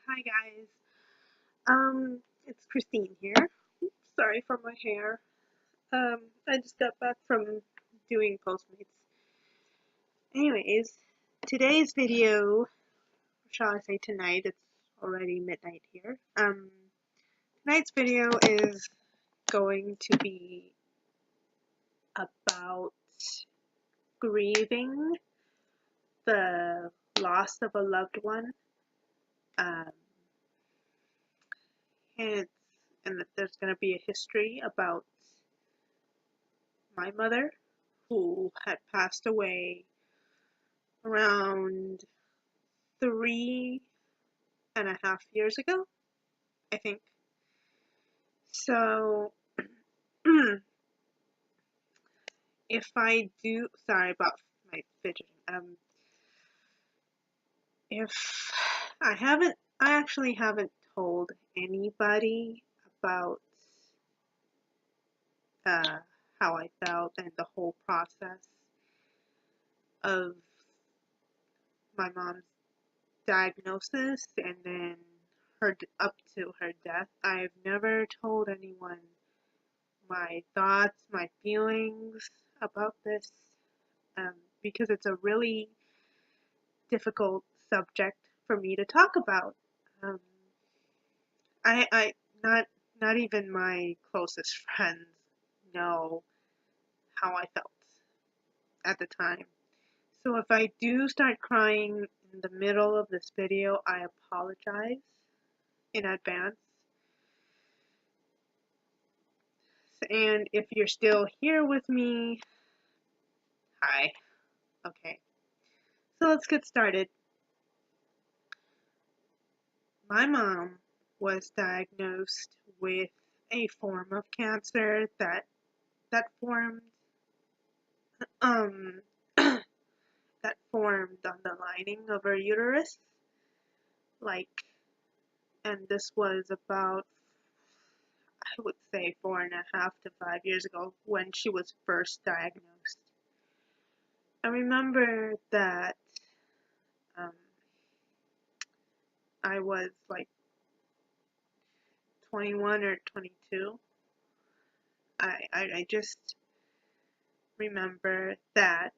Hi guys. It's Christine here. Sorry for my hair. I just got back from doing Postmates. Anyways, today's video, shall I say tonight, it's already midnight here. Tonight's video is going to be about grieving the loss of a loved one. Um, and there's going to be a history about my mother, who had passed away around 3.5 years ago, I think. So, if I do, sorry about my fidgeting. If I actually haven't told anybody about uh, how I felt and the whole process of my mom's diagnosis and then her up to her death. I've never told anyone my thoughts, my feelings about this, because it's a really difficult subject for me to talk about. Um, I not even my closest friends know how I felt at the time. So if I do start crying in the middle of this video, I apologize in advance. And if you're still here with me, hi. Okay, so let's get started. My mom was diagnosed with a form of cancer that formed um that formed on the lining of her uterus, like, and this was about, I would say, 4.5 to 5 years ago when she was first diagnosed. I remember that um, I was like 21 or 22. I just remember that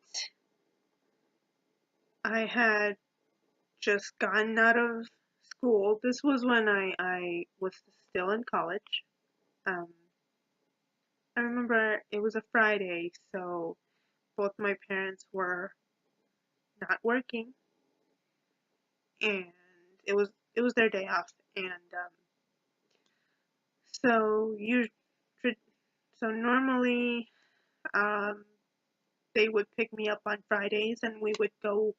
I had just gotten out of school. This was when I was still in college. Um, I remember it was a Friday, so both my parents were not working, and it was their day off, and so you so normally um, they would pick me up on Fridays, and we would go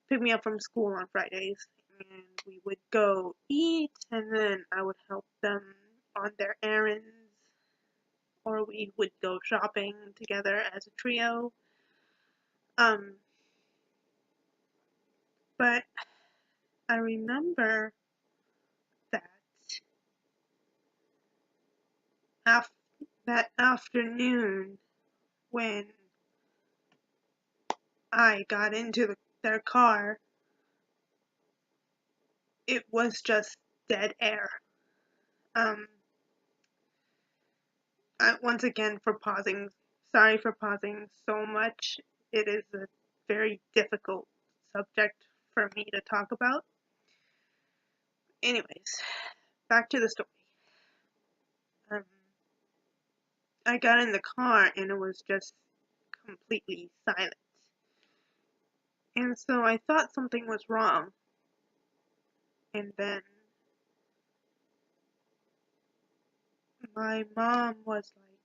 pick me up from school on Fridays, and we would go eat, and then I would help them on their errands, or we would go shopping together as a trio. But I remember that that afternoon when I got into their car, it was just dead air. Once again, sorry for pausing so much. It is a very difficult subject for me to talk about. Anyways, back to the story. I got in the car and it was just completely silent. And so I thought something was wrong. And then my mom was like,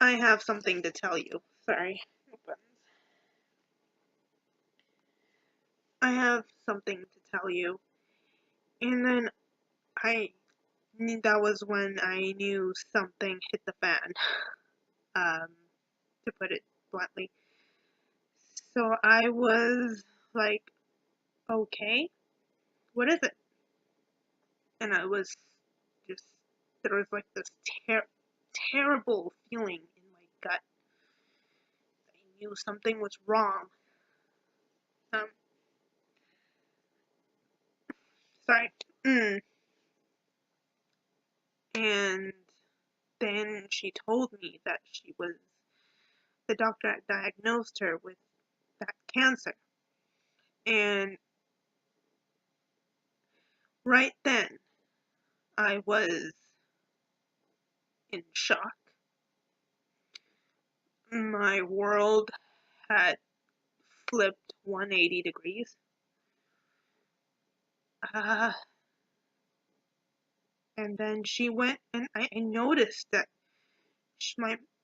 I have something to tell you. Sorry. I have something to tell you. And then that was when I knew something hit the fan, to put it bluntly. So I was like, okay, what is it? And I was just, there was like this terrible feeling in my gut. I knew something was wrong. Um, Sorry. And then she told me that the doctor had diagnosed her with that cancer. And right then, I was in shock. My world had flipped 180 degrees. Uh, and then she went, and I noticed that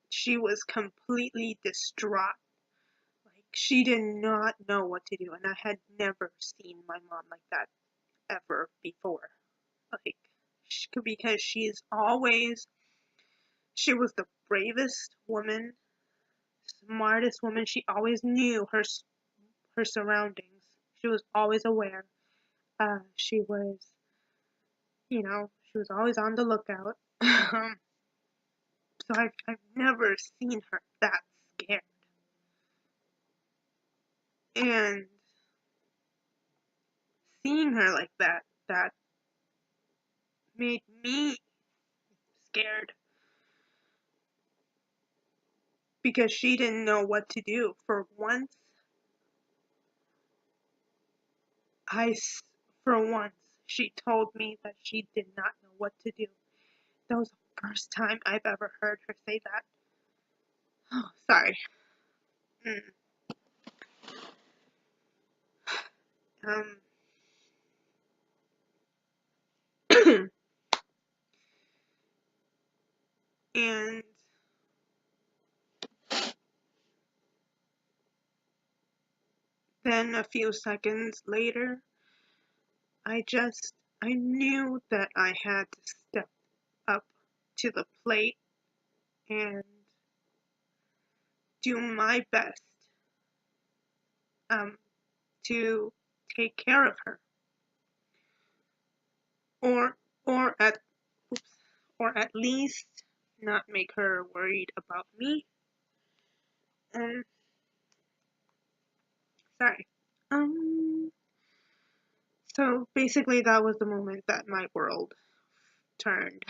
she was completely distraught. Like, she did not know what to do, and I had never seen my mom like that ever before. Like, because she was the bravest woman, smartest woman. She always knew her surroundings. She was always aware. She was, she was always on the lookout. So I've never seen her that scared. And seeing her like that made me scared because she didn't know what to do. For once, I, for once, she told me that she did not know what to do. That was the first time I've ever heard her say that. Oh, sorry. Um, and then a few seconds later, I knew that I had to step up to the plate and do my best to take care of her, or or at or at least not make her worried about me. Um, sorry. So basically, that was the moment that my world turned,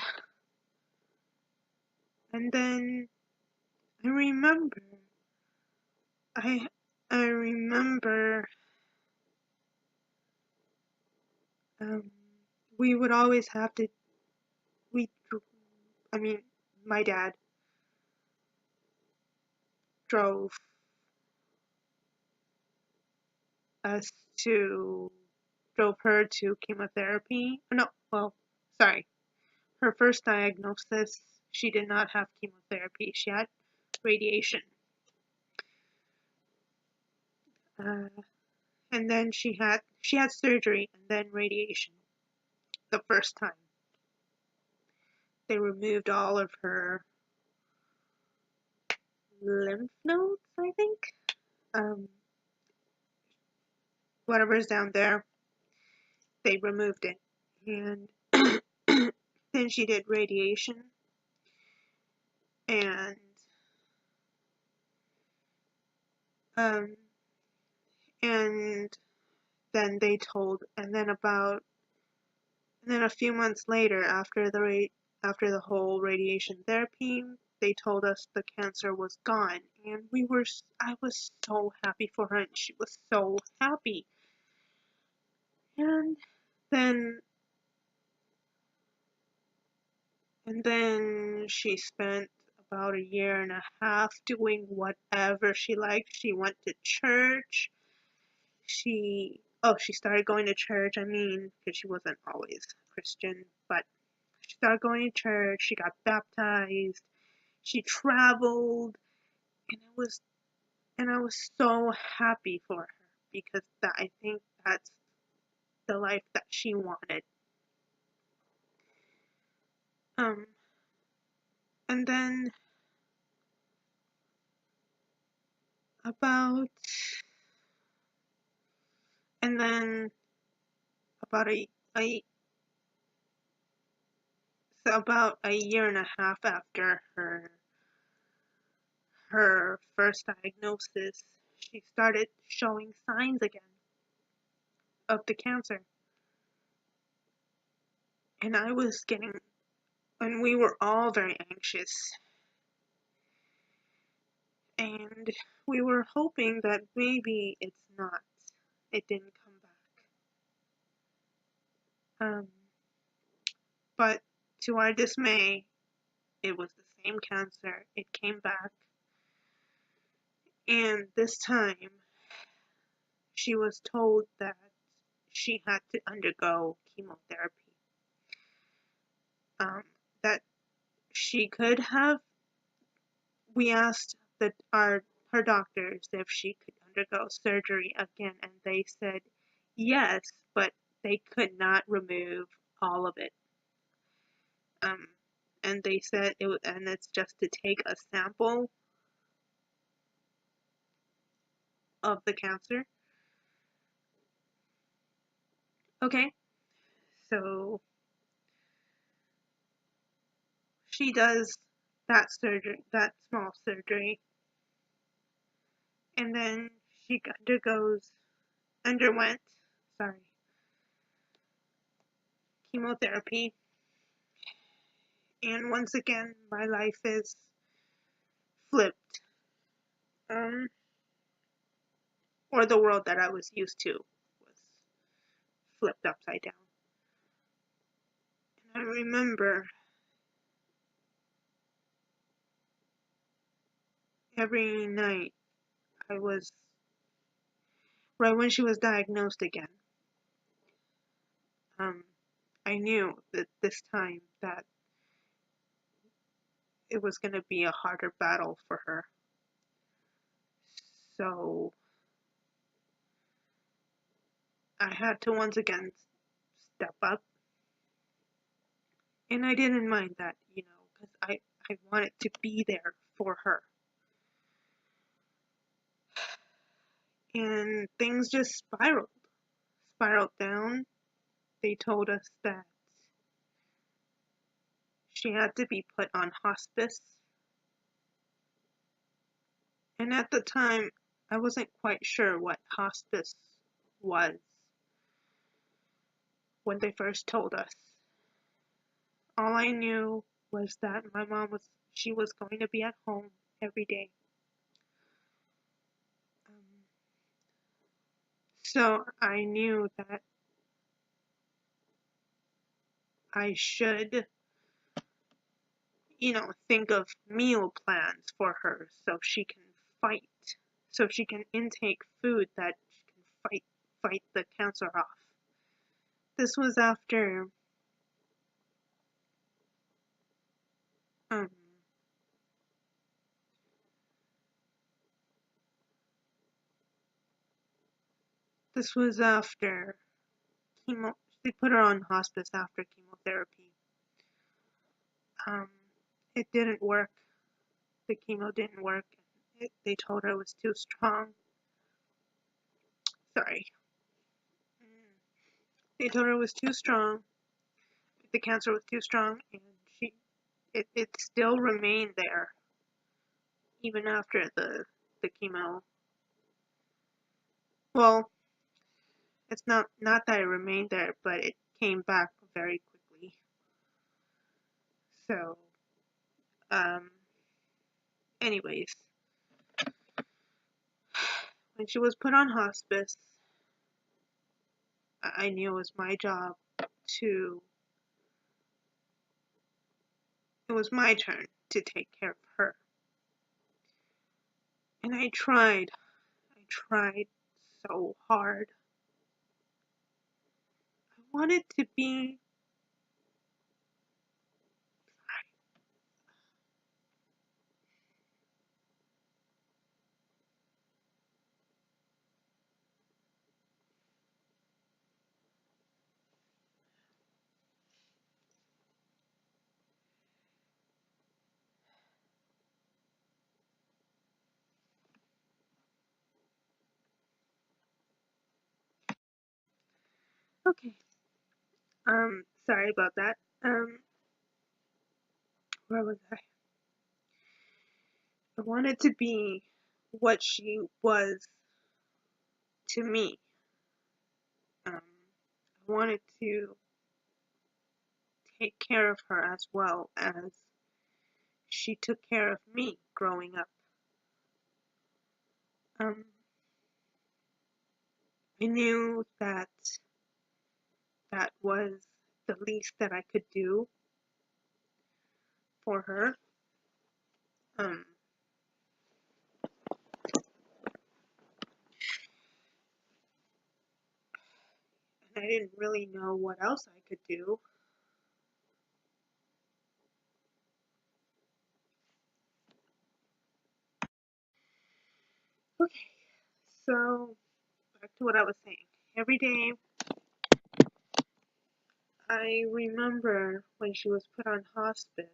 and then I remember, I I remember, um, we would always have to we I mean, my dad drove us to drove her to chemotherapy. No, well, sorry. Her first diagnosis, she did not have chemotherapy. She had radiation. Uh, and then she had surgery and then radiation. The first time they removed all of her lymph nodes, I think. Whatever's down there, they removed it. And then she did radiation, and um, and then they told, and then a few months later, after the whole radiation therapy, they told us the cancer was gone, and I was so happy for her, and she was so happy. And then she spent about a year and a half doing whatever she liked. She went to church. She started going to church. I mean, because she wasn't always Christian, but she started going to church. She got baptized. She traveled, and I was so happy for her because I think that's the life that she wanted. Um, and then about and then about a so about a year and a half after her first diagnosis, she started showing signs again of the cancer. And we were all very anxious, and we were hoping that maybe it didn't come back. But to our dismay, it was the same cancer. It came back, and this time she was told that she had to undergo chemotherapy. That she could have. We asked her doctors if she could undergo surgery again, and they said yes, but they could not remove all of it. And they said and it's just to take a sample of the cancer. Okay, so she does that small surgery, and then she underwent, sorry, chemotherapy. And once again, my life is flipped, or the world that I was used to was flipped upside down. And I remember every night right when she was diagnosed again, I knew that this time that it was going to be a harder battle for her. So I had to once again step up. And I didn't mind that, because I wanted to be there for her. And things just spiraled down. They told us that she had to be put on hospice. And at the time, I wasn't quite sure what hospice was when they first told us. All I knew was that my mom she was going to be at home every day. So I knew that I should, think of meal plans for her so she can intake food that she can fight the cancer off. This was after chemo. They put her on hospice after chemotherapy. It didn't work. The chemo didn't work. They told her it was too strong. Sorry. They told her it was too strong. The cancer was too strong, and it still remained there even after the chemo. Well, it's not that it remained there, but it came back very quickly. So, anyways, when she was put on hospice, I knew it was my job it was my turn to take care of her. And I tried so hard. I wanted to be okay. Sorry about that. Where was I? I wanted to be what she was to me. I wanted to take care of her as well as she took care of me growing up. Um, I knew that that was the least that I could do for her. Um, and I didn't really know what else I could do. Okay, so back to what I was saying. Every day, I remember when she was put on hospice,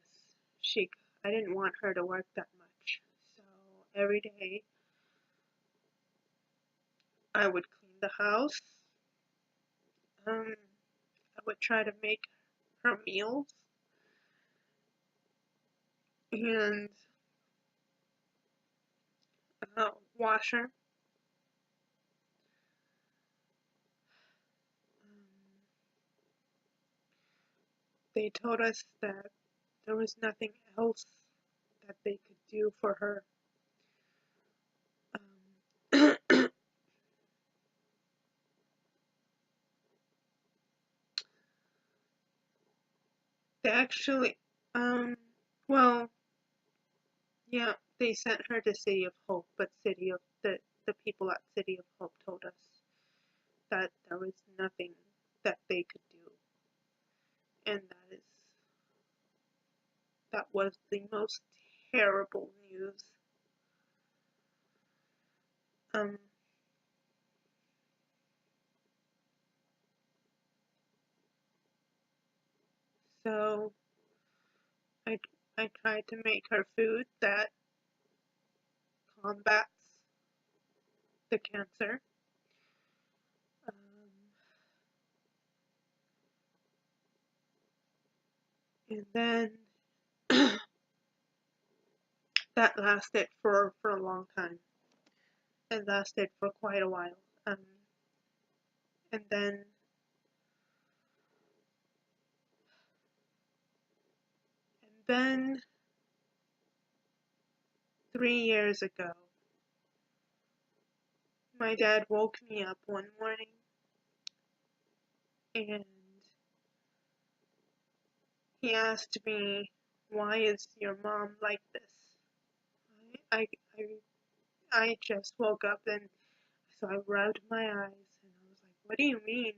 I didn't want her to work that much. So every day, I would clean the house. I would try to make her meals and wash her. They told us that there was nothing else that they could do for her. They actually, um, well, yeah, they sent her to City of Hope, but the people at City of Hope told us that there was nothing that they could do, and that was the most terrible news. Um, so I I tried to make her food that combats the cancer. And then that lasted for a long time. It lasted for quite a while. And then and then 3 years ago, my dad woke me up one morning and he asked me, "Why is your mom like this?" I I I just woke up and so I rubbed my eyes and I was like, "What do you mean?"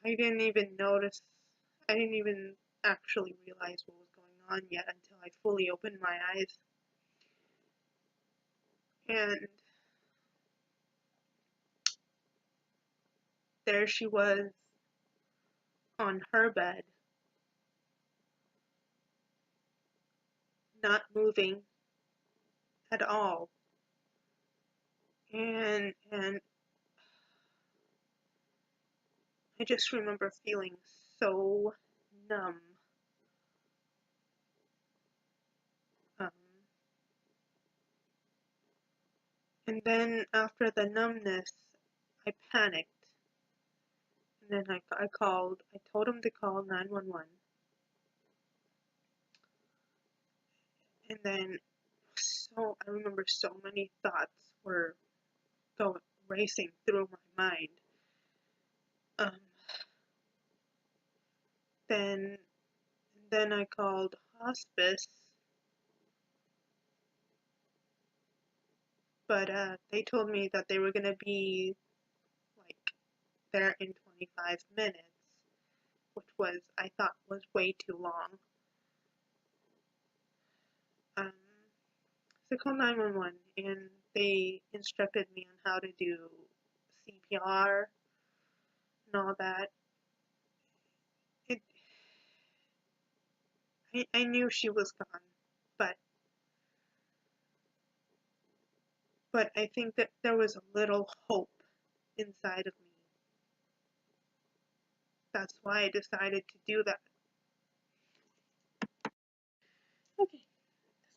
I didn't even notice. I didn't even actually realize what was going on yet until I fully opened my eyes. And there she was on her bed, not moving at all. And I just remember feeling so numb. Um, and then after the numbness, I panicked. And then I told him to call 911. And then I remember so many thoughts were going racing through my mind. Um, then I called hospice, but they told me that they were gonna be like there in 25 minutes, which was I thought was way too long. Um, so I called 911 and they instructed me on how to do CPR and all that. It, I knew she was gone, but I think that there was a little hope inside of me. That's why I decided to do that. Okay,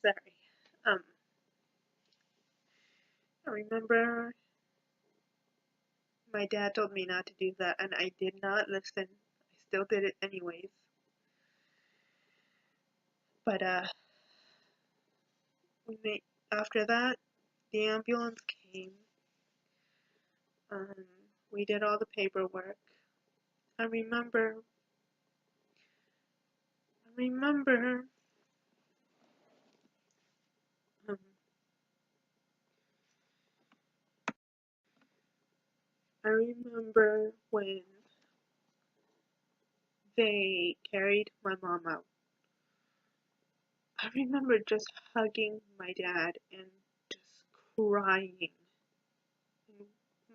sorry. I remember my dad told me not to do that, and I did not listen. I still did it anyways. But after that, the ambulance came. Um, we did all the paperwork. I remember. Um, I remember when they carried my mom out. I remember just hugging my dad and just crying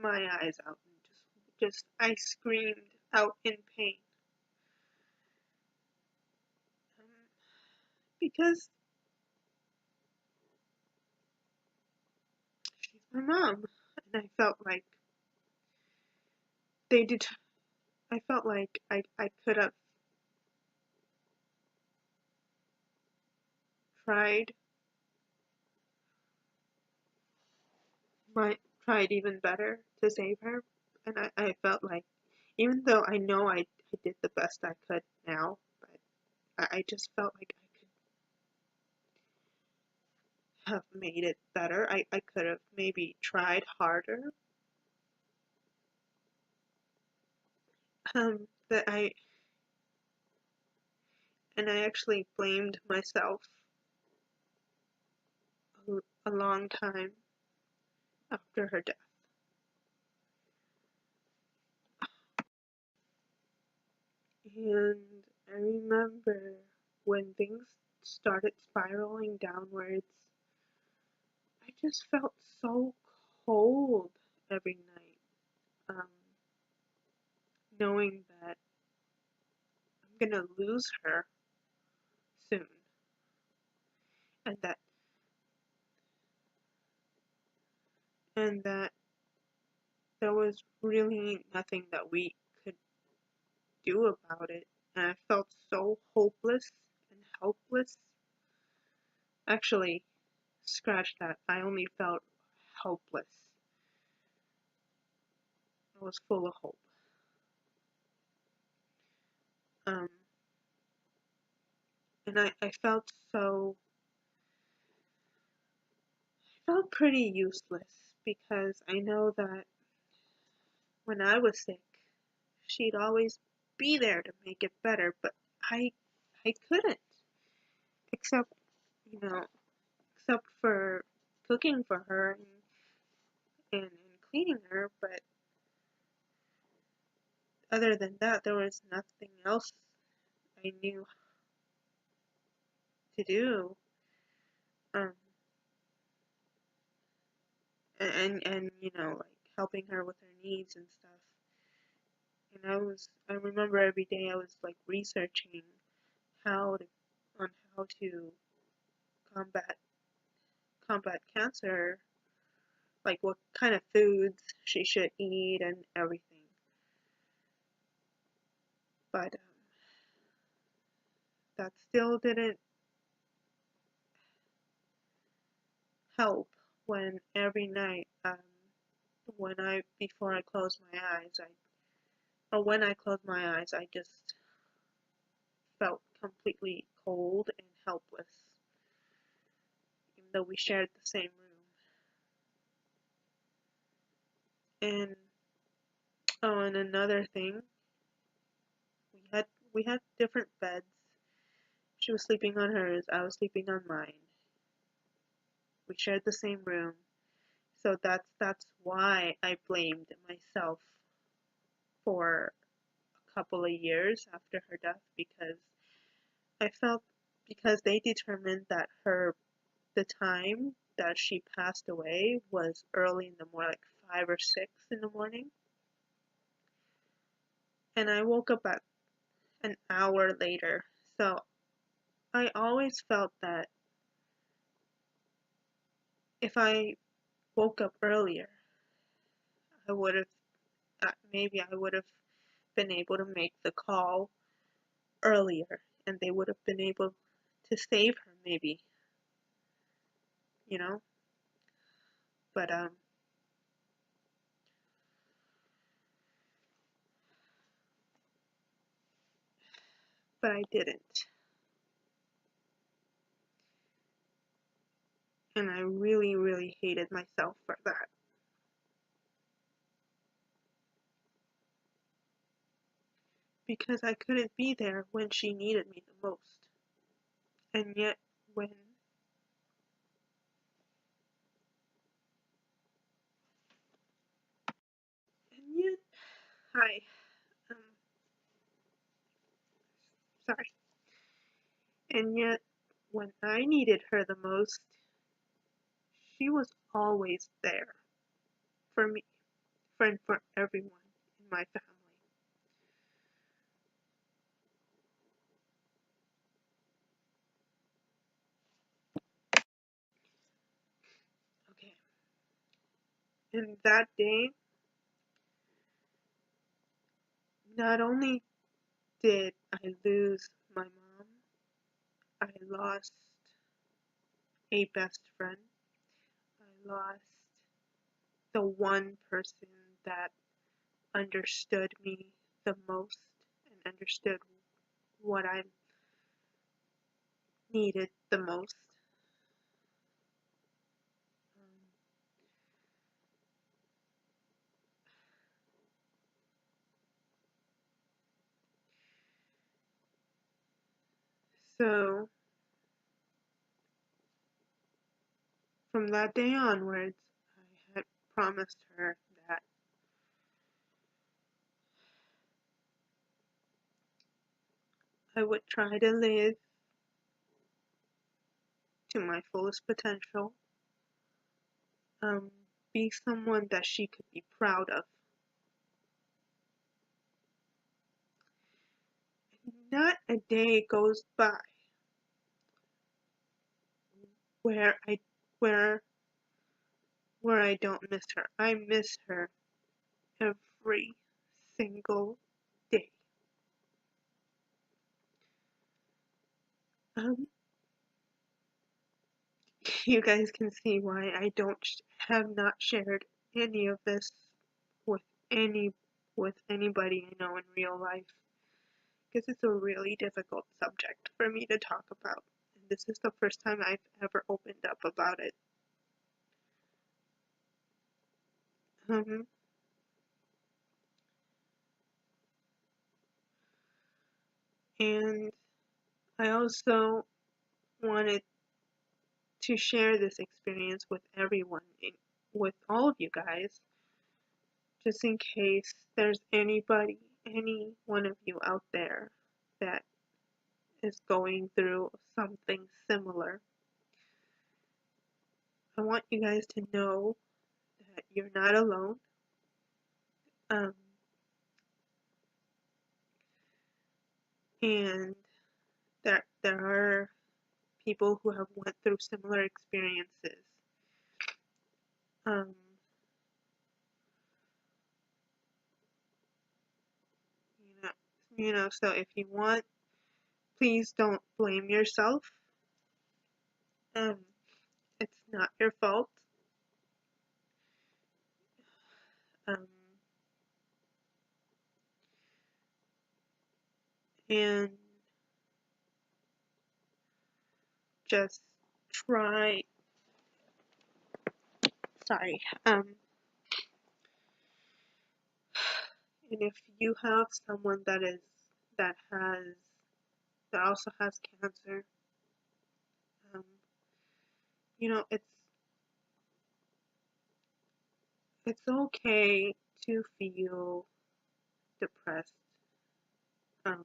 my eyes out, and just I screamed out in pain, because she's my mom, and I felt like they did. I felt like I could have tried my tried even better to save her, and I felt like, even though I know I did the best I could now, but I just felt like I could have made it better. I could have maybe tried harder. That I actually blamed myself a long time after her death. And I remember when things started spiraling downwards, I just felt so cold every night, knowing that I'm gonna lose her soon, and that there was really nothing that we could do about it, and I felt so hopeless and helpless. Actually, scratch that. I only felt helpless. I was full of hope. Um, and I felt pretty useless, because I know that when I was sick, she'd always be there to make it better, but I I couldn't, except, you know, except for cooking for her and cleaning her, but other than that, there was nothing else I knew to do. Um, and like helping her with her needs and stuff. And I remember every day I was like researching how to on how to combat cancer, like what kind of foods she should eat and everything. But that still didn't help when every night, when I before I closed my eyes, when I closed my eyes, I just felt completely cold and helpless, even though we shared the same room. And oh, and another thing, we had different beds. She was sleeping on hers, I was sleeping on mine. We shared the same room. So that's why I blamed myself for a couple of years after her death, because I felt, because they determined that the time that she passed away was early in the morning, like 5 or 6 in the morning, and I woke up at an hour later. So I always felt that if I woke up earlier, I would have maybe I would have been able to make the call earlier, and they would have been able to save her, maybe, you know. But I didn't. And I really, really hated myself for that. Because I couldn't be there when she needed me the most. And yet, when and yet, hi, um, sorry. And yet, when I needed her the most, she was always there for me, and for everyone in my family. Okay. And that day, not only did I lose my mom, I lost a best friend. I lost the one person that understood me the most and understood what I needed the most. Um, so from that day onwards, I had promised her that I would try to live to my fullest potential, um, be someone that she could be proud of. Not a day goes by where I where where I don't miss her. I miss her every single day. Um, you guys can see why I don't have not shared any of this with any with anybody I know in real life, because it's a really difficult subject for me to talk about. And this is the first time I've ever opened up about it. Um, and I also wanted to share this experience with everyone, with all of you guys, just in case there's anybody, any one of you out there that is going through something similar. I want you guys to know that you're not alone. Um, and that there are people who have went through similar experiences. Um, you know, so if you want, please don't blame yourself. Um, it's not your fault. Um, and just try. Sorry. And if you have someone that has that also has cancer, um, it's okay to feel depressed um,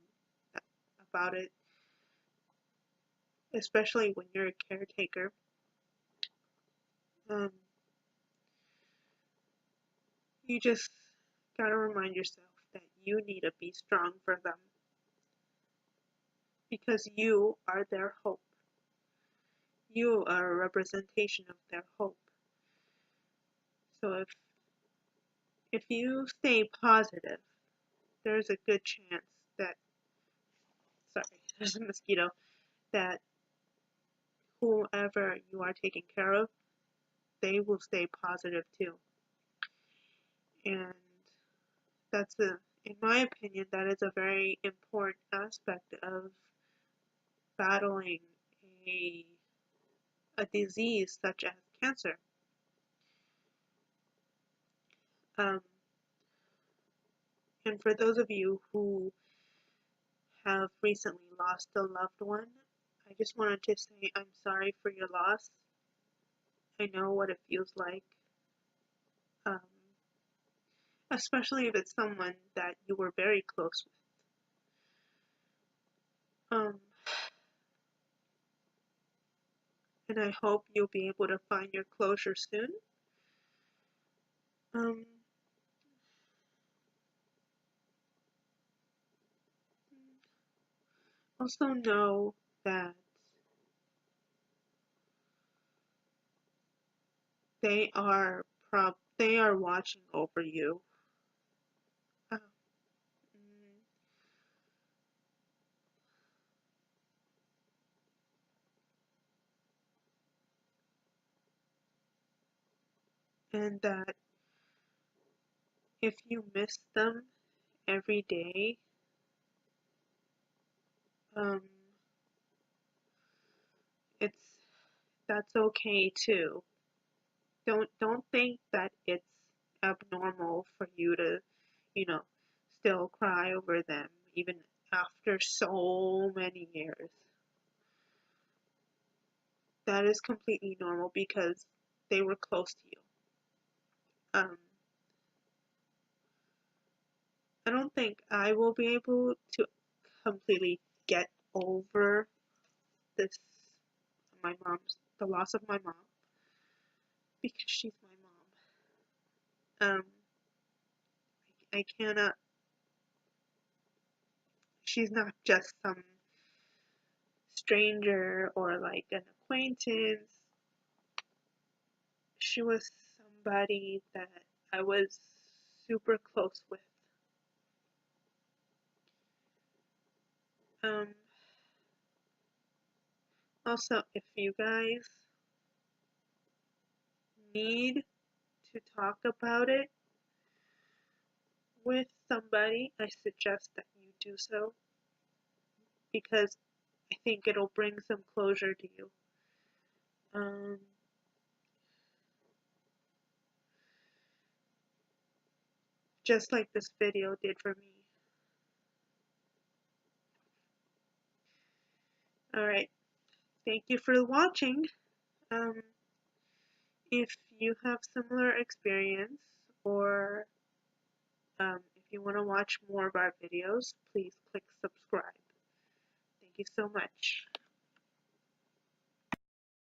about it, especially when you're a caretaker. Um, you just gotta remind yourself that you need to be strong for them, because you are their hope. You are a representation of their hope. So if you stay positive, there's a good chance that, sorry, there's a mosquito, that whoever you are taking care of, they will stay positive too. And in my opinion, that is a very important aspect of battling a a disease such as cancer. Um, and for those of you who have recently lost a loved one, I just wanted to say I'm sorry for your loss. I know what it feels like, um, especially if it's someone that you were very close with. And I hope you'll be able to find your closure soon. Um, also know that they are they are watching over you. Um, and that if you miss them every day, um, it's that's okay too. Don't think that it's abnormal for you to, you know, still cry over them even after so many years. That is completely normal because they were close to you. Um, I don't think I will be able to completely get over this the loss of my mom because she's my mom. I cannot. She's not just some stranger or like an acquaintance. She was somebody that I was super close with. Um, Also, if you guys need to talk about it with somebody, I suggest that you do so because I think it'll bring some closure to you. Um, just like this video did for me. Alright, thank you for watching. Um, if you have similar experience or if you want to watch more of our videos, please click subscribe. Thank you so much.